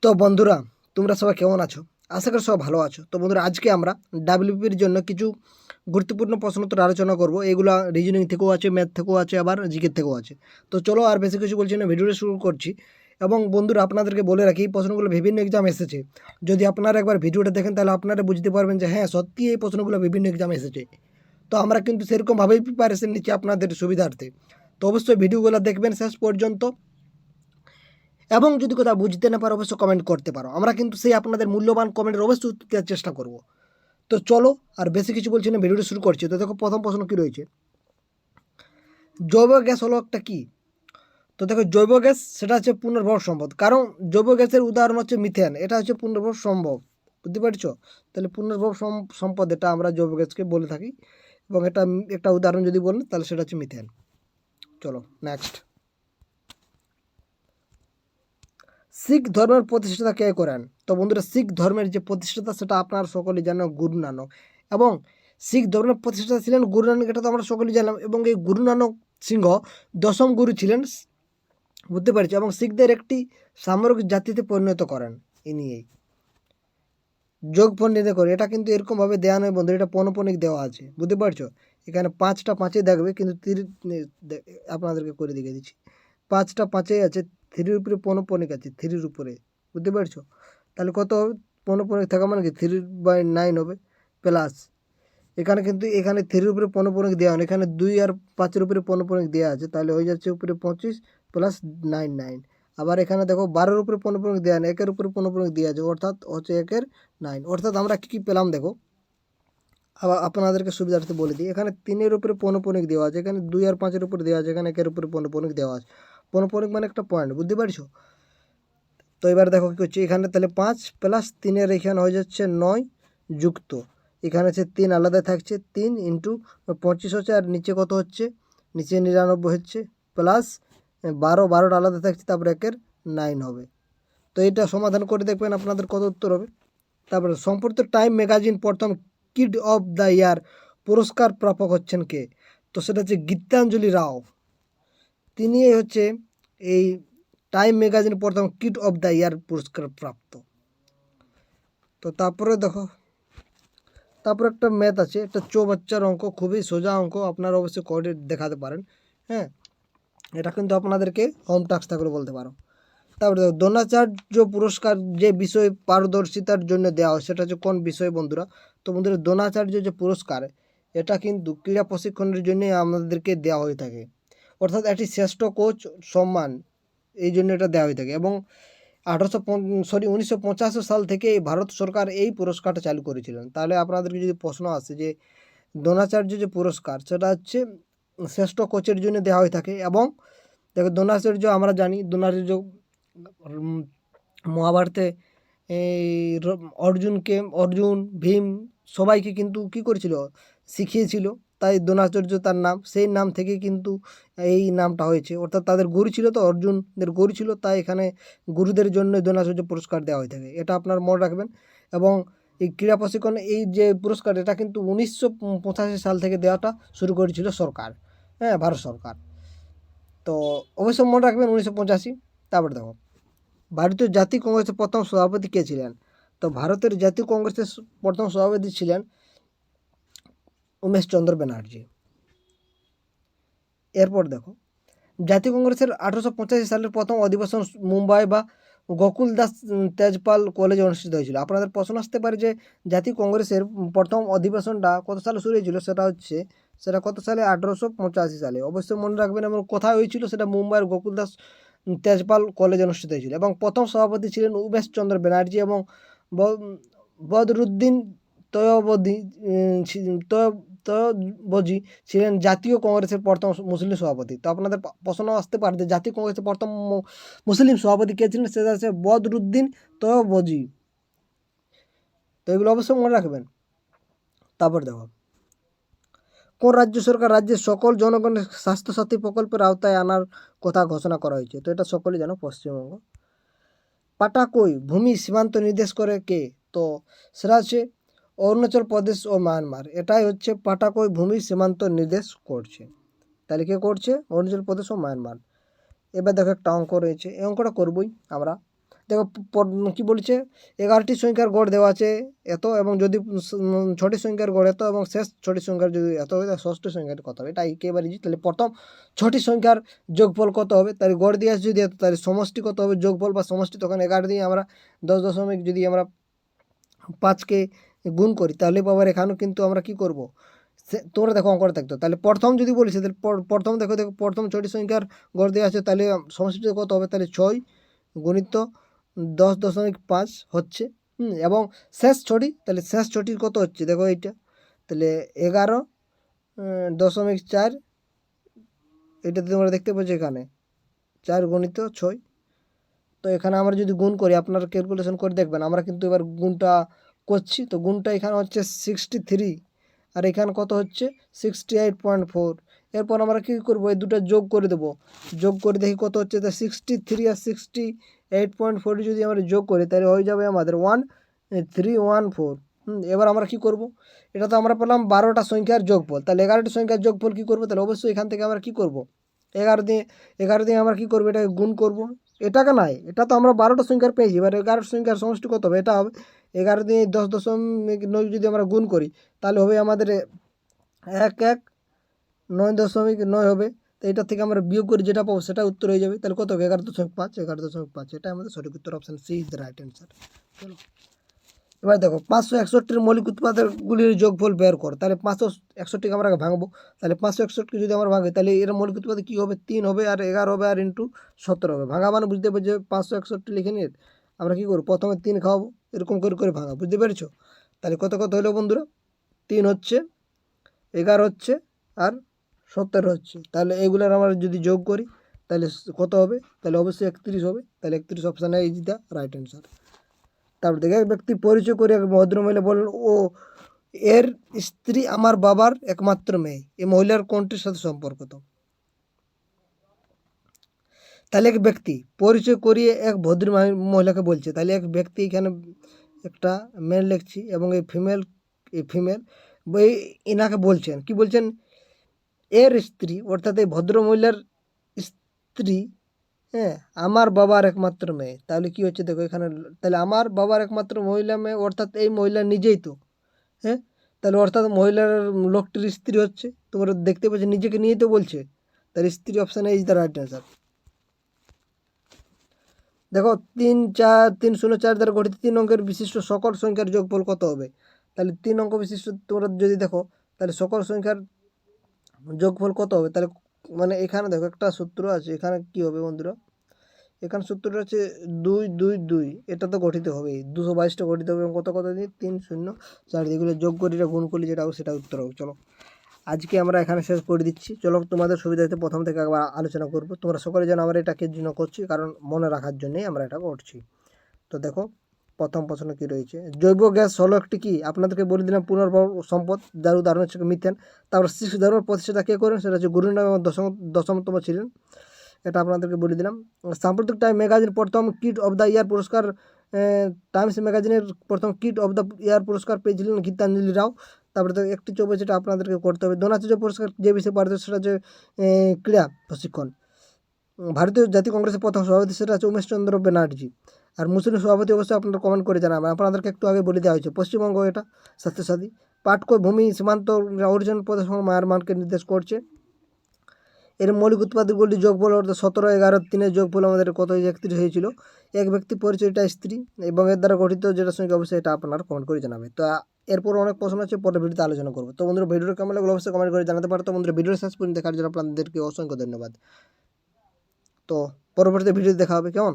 তো বন্ধুরা, তোমরা সবাই কেমন আছো? আশা করি সবাই ভালো আছো। তো বন্ধুরা, আজকে আমরা ডাব্লিউপির জন্য কিছু গুরুত্বপূর্ণ প্রশ্নোত্তর আলোচনা করব। এগুলা রিজনিং থেকেও আছে, ম্যাথ থেকেও আছে, আবার জিকের থেকেও আছে। তো চলো আর বেশি কিছু বলছি না, ভিডিওটা শুরু করছি। এবং বন্ধুরা, আপনাদেরকে বলে রাখি, এই প্রশ্নগুলো বিভিন্ন এক্সাম এসেছে। যদি আপনারা একবার ভিডিওটা দেখেন তাহলে আপনারা বুঝতে পারবেন যে হ্যাঁ, সত্যি এই প্রশ্নগুলো বিভিন্ন এক্সাম এসেছে। তো আমরা কিন্তু সেরকমভাবেই প্রিপারেশন নিচ্ছি আপনাদের সুবিধার্থে। তো অবশ্যই ভিডিওগুলো দেখবেন শেষ পর্যন্ত। এবং যদি কোথাও বুঝতে না পারো অবশ্যই কমেন্ট করতে পারো, আমরা কিন্তু সেই আপনাদের মূল্যবান কমেন্টের অবশ্যই উত্তর দেওয়ার চেষ্টা করব। তো চলো আর বেশি কিছু বলছি না, ভিডিওটা শুরু করছি। তো দেখো, প্রথম প্রশ্ন কী রয়েছে, জৈব গ্যাস হলো একটা কী? তো দেখো, জৈব গ্যাস সেটা হচ্ছে পুনর্ভর সম্পদ। কারণ জৈব গ্যাসের উদাহরণ হচ্ছে মিথেন, এটা হচ্ছে পুনর্ভর সম্ভব। বুঝতে পারছো? তাহলে পুনর্ভর সম্পদ এটা আমরা জৈব গ্যাসকে বলে থাকি। এবং এটা একটা উদাহরণ যদি বলেন তাহলে সেটা হচ্ছে মিথেন। চলো নেক্সট, শিখ ধর্মের প্রতিষ্ঠাতা কে করেন? তো বন্ধুরা, শিখ ধর্মের যে প্রতিষ্ঠাতা সেটা আপনারা সকলেই জানেন, গুরু নানক। এবং শিখ ধর্মের প্রতিষ্ঠাতা ছিলেন গুরু নানক, এটা তো আমরা সকলেই জানলাম। এবং এই গুরু নানক সিংহ দশম গুরু ছিলেন, বুঝতে পারছি। এবং শিখদের একটি সামরিক জাতিতে পরিণত করেন এই নিয়েই যোগ পণ্ডিতে করে। এটা কিন্তু এরকমভাবে দেওয়া নয় বন্ধু, এটা পৌনঃপুনিক দেওয়া আছে, বুঝতে পারছো? এখানে 5টা 5-এ দেখবে, কিন্তু আপনাদেরকে করে দেখিয়ে দিচ্ছি। 5টা 5-এ আছে, 3-র উপরে পৌনঃপুনিক আছে, 3-র উপরে, বুঝতে পারছো? তাহলে কত হবে? পৌনঃপুনিক থাকা মানে কি 3/9 হবে প্লাস। এখানে কিন্তু এখানে 3-র উপরে পৌনঃপুনিক দেওয়া হয়, এখানে 2 আর 5-এর উপরে পৌনঃপুনিক দেওয়া আছে, তাহলে হয়ে যাচ্ছে উপরে 25 প্লাস 9 9। আবার এখানে দেখো 12-এর উপরে পৌনঃপুনিক দেওয়া নেই, 1-এর উপরে পৌনঃপুনিক দেওয়া আছে, অর্থাৎ হচ্ছে 1-এর 9। অর্থাৎ আমরা কী পেলাম দেখো, আবার আপনাদেরকে সুবিধার্থে বলে দিই। এখানে 3-এর উপরে পৌনঃপুনিক দেওয়া আছে, এখানে 2 আর 5-এর উপরে দেওয়া আছে, এখানে 1-এর উপরে পৌনঃপুনিক দেওয়া আছে। পৌনঃপুনিক মানে একটা পয়েন্ট, বুঝতে পারছো? তো এবার দেখো কী হচ্ছে, এখানে তাহলে 5 প্লাস 3-এর এখানে হয়ে যাচ্ছে 9 যুক্ত এখানে হচ্ছে 3 আলাদা থাকছে, 3 ইন্টু 25 হচ্ছে, আর নিচে কত হচ্ছে, নিচে 99 হচ্ছে, প্লাস 12টা আলাদা থাকছে, তারপরে 1-এর 9 হবে। তো এটা সমাধান করে দেখবেন আপনাদের কত উত্তর হবে। তারপরে সম্প্রতি টাইম ম্যাগাজিন প্রথম কিড অফ দ্য ইয়ার পুরস্কার প্রাপক হচ্ছেন কে? তো সেটা হচ্ছে গীতাঞ্জলি রাও। তিনি হচ্ছে এই টাইম ম্যাগাজিন প্রথম কিড অফ দ্য ইয়ার পুরস্কার প্রাপ্ত। তো তারপরে দেখো, তারপর একটা ম্যাথ আছে, একটা চৌবাচ্চার অঙ্ক, খুবই সোজা অঙ্ক, আপনারা অবশ্যই করে দেখাতে পারেন। হ্যাঁ, এটা কিন্তু আপনাদেরকে হোম টাস্ক থাকলে বলতে পারো। তারপরে দেখো, দ্রোণাচার্য পুরস্কার যে বিষয়ে পারদর্শিতার জন্য দেওয়া হয় সেটা হচ্ছে কোন বিষয় বন্ধুরা? তো বন্ধুরা, দ্রোণাচার্য যে পুরস্কার এটা কিন্তু ক্রীড়া প্রশিক্ষণের জন্যই আমাদেরকে দেওয়া হয়ে থাকে। অর্থাৎ একটি শ্রেষ্ঠ কোচ সম্মান, এই জন্য এটা দেওয়া হয়ে থাকে। এবং 1985 সাল থেকে ভারত সরকার এই পুরস্কারটা চালু করেছিলেন। তাহলে আপনাদেরকে যদি প্রশ্ন আসে যে দ্রোণাচার্য যে পুরস্কার সেটা হচ্ছে শ্রেষ্ঠ কোচের জন্য দেওয়া হয়ে থাকে। এবং দেখো, দ্রোণাচার্য আমরা জানি, দ্রোণাচার্য মহাভারতে এই অর্জুন, ভীম সবাইকে কিন্তু কী করেছিল, শিখিয়েছিল। তাই দ্রোণাচার্য তার নাম, সেই নাম থেকে কিন্তু এই নামটা হয়েছে। অর্থাৎ তাদের গুরু ছিল, তো অর্জুনদের গুরু ছিল, তাই এখানে গুরুদের জন্য দ্রোণাচার্য পুরস্কার দেওয়া হয়ে থাকে, এটা আপনার মনে রাখবেন। এবং এই ক্রীড়া প্রশিক্ষণ এই যে পুরস্কার, এটা কিন্তু 1985 সাল থেকে দেওয়াটা শুরু করেছিল সরকার, হ্যাঁ, ভারত সরকার। তো অবশ্যই মনে রাখবেন 1985। তারপরে দেখো, ভারতীয় জাতীয় কংগ্রেসের প্রথম সভাপতি কে ছিলেন? তো ভারতের জাতীয় কংগ্রেসের প্রথম সভাপতি ছিলেন উমেশচন্দ্র ব্যানার্জি। এরপর দেখো, জাতীয় কংগ্রেসের 1885 সালের প্রথম অধিবেশন মুম্বাই বা গোকুল দাস তেজপাল কলেজে অনুষ্ঠিত হয়েছিল। আপনাদের প্রশ্ন আসতে পারে যে জাতীয় কংগ্রেসের প্রথম অধিবেশনটা কত সালে শুরু হয়েছিল? সেটা কত সালে? 1885 সালে। অবশ্যই মনে রাখবেন। এবং কোথায় হয়েছিল সেটা? মুম্বাইয়ের গোকুল দাস তেজপাল কলেজে অনুষ্ঠিত হয়েছিল। এবং প্রথম সভাপতি ছিলেন উমেশচন্দ্র ব্যানার্জি। এবং বদরুদ্দিন তয়বদি তয়বজি ছিলেন জাতীয় কংগ্রেসের প্রথম মুসলিম সভাপতি। তো আপনাদের প্রশ্ন আসতে পারে যে জাতীয় কংগ্রেসের প্রথম মুসলিম সভাপতি কে ছিলেন? সেটা হচ্ছে বদরুদ্দিন তয়বজি। তো এগুলো অবশ্যই মনে রাখবেন। তারপর দেখো, কোন রাজ্য সরকার রাজ্যের সকল জনগণের স্বাস্থ্যসাথী প্রকল্পের আওতায় আনার কথা ঘোষণা করা হয়েছে? তো এটা সকলেই জানো, পশ্চিমবঙ্গ। পাটাকই ভূমি সীমান্ত নির্দেশ করে কে? তো সেটা হচ্ছে অরুণাচল প্রদেশ ও মায়ানমার। এটাই হচ্ছে পাটাকই ভূমি সীমান্ত নির্দেশ করছে। তাহলে কে করছে? অরুণাচল প্রদেশ ও মায়ানমার। এবার দেখো, একটা অঙ্ক রয়েছে, এই অঙ্কটা করবই আমরা। দেখো কী বলছে 11টি সংখ্যার গড় দেওয়া আছে এত, এবং যদি 6টি সংখ্যার গড় এত এবং শেষ 6টি সংখ্যার যদি এত হয় তাহলে ষষ্ঠ সংখ্যার কত হবে, এটা একেবারে ইজি। তাহলে প্রথম 6টি সংখ্যার যোগফল কত হবে, তাহলে গড় দিয়ে আসে যদি এত, তাহলে সমষ্টি কত হবে, যোগফল বা সমষ্টি, তখন 11 দিয়ে আমরা 10 যদি আমরা 5কে গুণ করি তাহলে বাবার এখানেও কিন্তু আমরা কি করব, তোমরা দেখো অঙ্কটা দেখতো। তাহলে প্রথম যদি বলিস তাহলে প্রথম দেখো প্রথম 6টি সংখ্যার গড় দিয়ে আছে, তাহলে সমষ্টি কত হবে, তাহলে 6 গুণিত 10.5 হচ্ছে, এবং শেষ 6টি, তাহলে শেষ 6টির কত হচ্ছে দেখো এইটা, তাহলে 11.4, এটা তোমরা দেখতে পাচ্ছ এখানে 4 গুণিত 6। তো এখানে আমরা যদি গুণ করি, আপনারা ক্যালকুলেশন করে দেখবেন, আমরা কিন্তু এবার গুণটা করছি, তো গুণটা এখানে হচ্ছে 63 আর এখানে কত হচ্ছে 68.4। এরপর আমরা কী করবো, এই দুটো যোগ করে দেবো, যোগ করে দেখি কত হচ্ছে, তা 63 আর 68.4 যদি আমরা যোগ করি তাহলে হয়ে যাবে আমাদের 1314। এবার আমরা কি করব, এটা তো আমরা পেলাম 12টা সংখ্যার যোগফল, তাহলে 11টি সংখ্যার যোগফল কী করবো, তাহলে অবশ্যই এখান থেকে আমরা কী করব, 11 দিয়ে আমরা কী করবো, এটাকে গুণ করব, এটাকে নাই, এটা তো আমরা 12টা সংখ্যার পেয়েছি, এবার 11 সংখ্যার সমষ্টি কত হবে, এটা হবে 11 দিয়ে 10.9 যদি আমরা গুণ করি তাহলে হবে আমাদের 11.9.9 হবে। তো এটা থেকে আমরা বিয়োগ করে যেটা পাবো সেটা উত্তর হয়ে যাবে, তাহলে কত হবে 11.5, এটা আমাদের সঠিক উত্তর, option C is the right answer. চলো এবার দেখো 561 মৌলিক উৎপাদকগুলির যোগফল বের কর, তাহলে 561কে আমরা ভাঙবো, তাহলে 561 যদি আমরা ভাঙি তাহলে এর মৌলিক উৎপাদক কী হবে, 3 হবে আর 11 হবে আর ইন্টু 17 হবে। ভাঙা মানে বুঝতে পারছি, 561 লিখে নিয়ে আমরা কী করবো, প্রথমে 3 খাওয়াবো, এরকম করে ভাঙা, বুঝতে পেরেছো। তাহলে কত হলো বন্ধুরা, 3 হচ্ছে, 11 হচ্ছে আর 17 হচ্ছে, তাহলে এগুলোর আমরা যদি যোগ করি তাহলে কত হবে, তাহলে অবশ্যই 31 হবে, তাহলে 31 অপশানে ইজ দ্য রাইট অ্যান্সার। তারপর দেখে এক ব্যক্তি পরিচয় করে এক ভদ্রমহিলা বলেন, ও এর স্ত্রী আমার বাবার একমাত্র মেয়ে, এই মহিলার কোনটির সাথে সম্পর্কিত। তাহলে এক ব্যক্তি পরিচয় করিয়ে এক ভদ্র মহিলাকে বলছে, তাহলে এক ব্যক্তি এখানে একটা মেল লিখছি এবং এই ফিমেল এনাকে বলছেন, কি বলছেন, এর স্ত্রী অর্থাৎ এই ভদ্র মহিলার স্ত্রী, হ্যাঁ, আমার বাবার একমাত্র মেয়ে, তাহলে কি হচ্ছে দেখো এখানে, তাহলে আমার বাবার একমাত্র মহিলা মেয়ে অর্থাৎ এই মহিলা নিজেই তো, হ্যাঁ, তাহলে অর্থাৎ মহিলার লোকটির স্ত্রী হচ্ছে, তোমরা দেখতে পাচ্ছ নিজেকে নিয়েই তো বলছে, তার স্ত্রী, option is the right answer. দেখো 304 দ্বারা গঠিত 3 অঙ্কের বিশিষ্ট সকল সংখ্যার যোগফল কত হবে, তাহলে 3 অঙ্ক বিশিষ্ট তোমরা যদি দেখো তাহলে সকল সংখ্যার যোগফল কত হবে, তাহলে মানে এখানে দেখো একটা সূত্র আছে, এখানে কি হবে বন্ধুরা, এখানে সূত্রটা হচ্ছে 2 এটা তো গঠিত হবেই, 222টা গঠিত হবে, এবং কত দিয়ে 3 0 4 এগুলো যোগ করি গুণ করলে যেটা হবে সেটা উত্তর হবে। চলো আজকে আমরা এখানে শেষ করে দিচ্ছি, চলো তোমাদের সুবিধাতে প্রথম থেকে একবার আলোচনা করব, তোমরা সকলে যেন আমরা এটাকে জন্য করছি, কারণ মনে রাখার জন্যই আমরা এটা করছি। তো দেখো প্রথম প্রশ্ন কী রয়েছে, জৈব গ্যাস হলো একটি কি, আপনাদেরকে বলে দিলাম পুনর্ভর সম্পদ, যার উদাহরণ হচ্ছে মিথেন। তারপর 6 ধর্মের প্রতিষ্ঠাতা কে করেন, সেটা হচ্ছে গুরু নানক এবং দশমতম ছিলেন, এটা আপনাদেরকে বলে দিলাম। সাম্প্রতিক টাইম ম্যাগাজিন প্রথম কিড অফ দ্য ইয়ার পুরস্কার, টাইমস ম্যাগাজিনের প্রথম কিড অফ দ্য ইয়ার পুরস্কার পেয়েছিলেন গীতাঞ্জলি রাও। তারপরে তো একটি চৌবে যেটা আপনাদেরকে করতে হবে, দ্রোণাচার্য পুরস্কার যে বিষয়ে পাঠিত সেটা হচ্ছে ক্রীড়া প্রশিক্ষণ। ভারতীয় জাতীয় কংগ্রেসের প্রথম সভাপতি সেটা হচ্ছে উমেশচন্দ্র ব্যানার্জি। আর মুসলিম সভাপতি অবশ্যই আপনারা কমেন্ট করে জানাবেন, আপনাদেরকে একটু আগে বলে দেওয়া হয়েছে পশ্চিমবঙ্গ, এটা স্বাস্থ্যসাথী। পাটকো ভূমি সীমান্ত অরিজিনাল প্রদেশ মায়ানমারকে নির্দেশ করছে। এর মৌলিক উৎপাদকগুলি যোগফল অর্থাৎ 17, 11, 3 যোগফল আমাদের কত 31 হয়েছিল। এক ব্যক্তি পরিচয়টা স্ত্রী এবং এর দ্বারা গঠিত যেটা সঙ্গে অবশ্যই এটা আপনারা কমেন্ট করে জানাবে। তো এরপর অনেক প্রশ্ন আছে, পরে ভিডিওতে আলোচনা করবো। তো বন্ধুরা ভিডিওটা কেমন লাগলো অবশ্যই কমেন্ট করে জানাতে পারো। তো বন্ধুরা ভিডিও শেষ পর্যন্ত দেখার জন্য আপনাদেরকে অসংখ্য ধন্যবাদ। তো পরবর্তী ভিডিও দেখা হবে, কেমন।